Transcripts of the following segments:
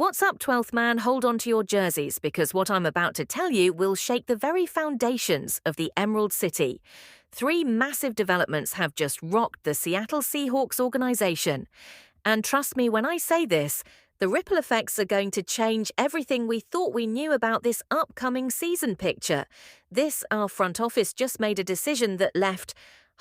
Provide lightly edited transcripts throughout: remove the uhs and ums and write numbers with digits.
What's up, 12th man? Hold on to your jerseys because what I'm about to tell you will shake the very foundations of the Emerald City. Three massive developments have just rocked the Seattle Seahawks organization. And trust me when I say this, the ripple effects are going to change everything we thought we knew about this upcoming season picture. Our front office just made a decision that left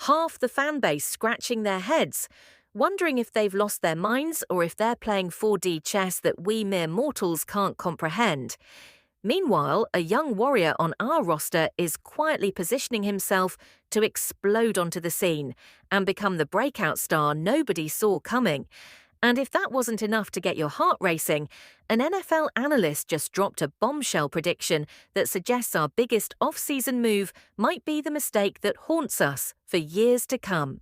half the fan base scratching their heads, wondering if they've lost their minds or if they're playing 4D chess that we mere mortals can't comprehend. Meanwhile, a young warrior on our roster is quietly positioning himself to explode onto the scene and become the breakout star nobody saw coming. And if that wasn't enough to get your heart racing, an NFL analyst just dropped a bombshell prediction that suggests our biggest off-season move might be the mistake that haunts us for years to come.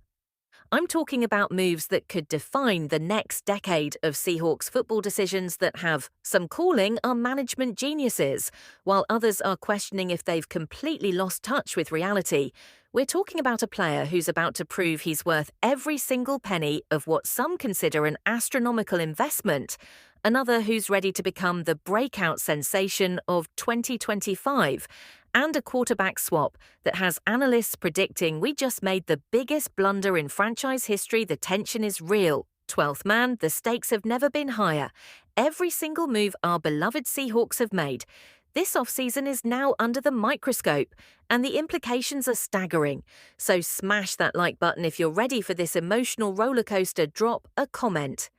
I'm talking about moves that could define the next decade of Seahawks football decisions that have some calling our management geniuses, while others are questioning if they've completely lost touch with reality. We're talking about a player who's about to prove he's worth every single penny of what some consider an astronomical investment, another who's ready to become the breakout sensation of 2025, and a quarterback swap that has analysts predicting we just made the biggest blunder in franchise history. The tension is real. 12th man, the stakes have never been higher. Every single move our beloved Seahawks have made this offseason is now under the microscope, and the implications are staggering. So smash that like button if you're ready for this emotional rollercoaster. Drop a comment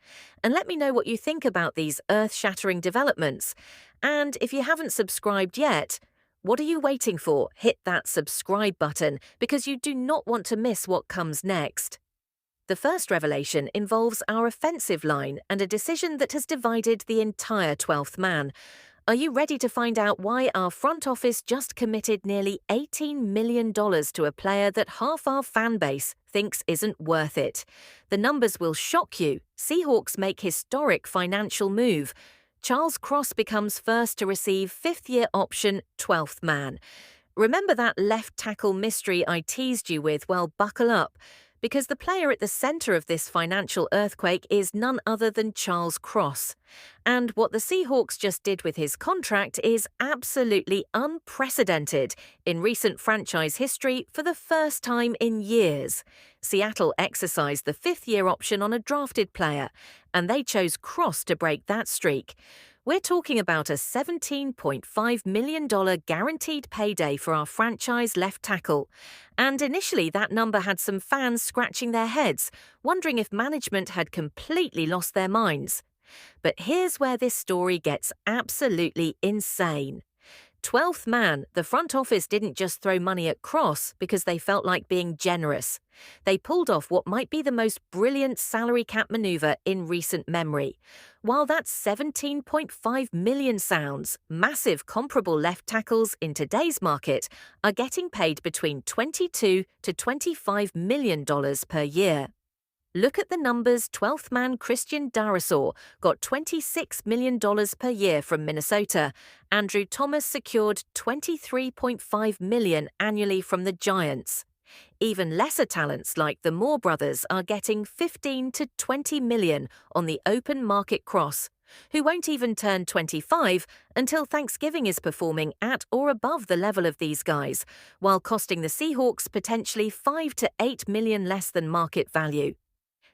and let me know what you think about these earth-shattering developments. And if you haven't subscribed yet, what are you waiting for? Hit that subscribe button because you do not want to miss what comes next. The first revelation involves our offensive line and a decision that has divided the entire 12th man. Are you ready to find out why our front office just committed nearly $18 million to a player that half our fan base thinks isn't worth it? The numbers will shock you. Seahawks make historic financial move. Charles Cross becomes first to receive fifth-year option 12th man. Remember that left tackle mystery I teased you with? Well, buckle up, because the player at the center of this financial earthquake is none other than Charles Cross. And what the Seahawks just did with his contract is absolutely unprecedented in recent franchise history for the first time in years. Seattle exercised the fifth-year option on a drafted player, and they chose Cross to break that streak. We're talking about a $17.5 million guaranteed payday for our franchise left tackle. And initially that number had some fans scratching their heads, wondering if management had completely lost their minds. But here's where this story gets absolutely insane. 12th man, the front office didn't just throw money at Cross because they felt like being generous. They pulled off what might be the most brilliant salary cap maneuver in recent memory. While that $17.5 million sounds massive, comparable left tackles in today's market are getting paid between $22 to $25 million per year. Look at the numbers. 12th man Christian Darrisaw got $26 million per year from Minnesota. Andrew Thomas secured $23.5 million annually from the Giants. Even lesser talents like the Moore brothers are getting $15 to $20 million on the open market. Cross, who won't even turn 25 until Thanksgiving, is performing at or above the level of these guys, while costing the Seahawks potentially $5 to $8 million less than market value.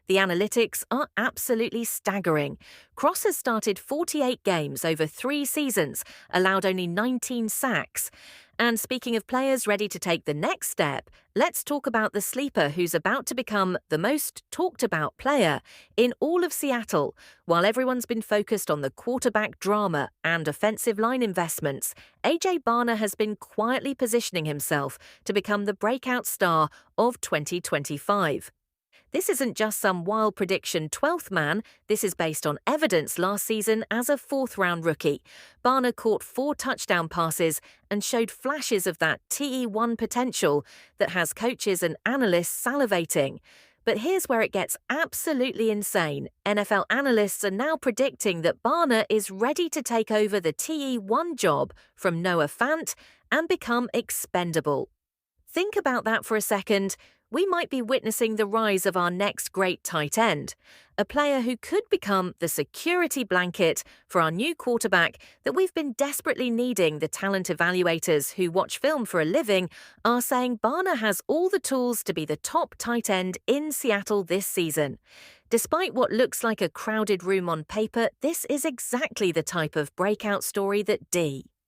The analytics are absolutely staggering. Cross has started 48 games over 3 seasons, allowed only 19 sacks. And speaking of players ready to take the next step, let's talk about the sleeper who's about to become the most talked about player in all of Seattle. While everyone's been focused on the quarterback drama and offensive line investments, A.J. Barner has been quietly positioning himself to become the breakout star of 2025. This isn't just some wild prediction, 12th man. This is based on evidence last season as a 4th-round rookie. Barner caught 4 touchdown passes and showed flashes of that TE1 potential that has coaches and analysts salivating. But here's where it gets absolutely insane. NFL analysts are now predicting that Barner is ready to take over the TE1 job from Noah Fant and become expendable. Think about that for a second. we might be witnessing the rise of our next great tight end, a player who could become the security blanket for our new quarterback that we've been desperately needing. The talent evaluators who watch film for a living are saying Barner has all the tools to be the top tight end in Seattle this season. Despite what looks like a crowded room on paper, this is exactly the type of breakout story that D.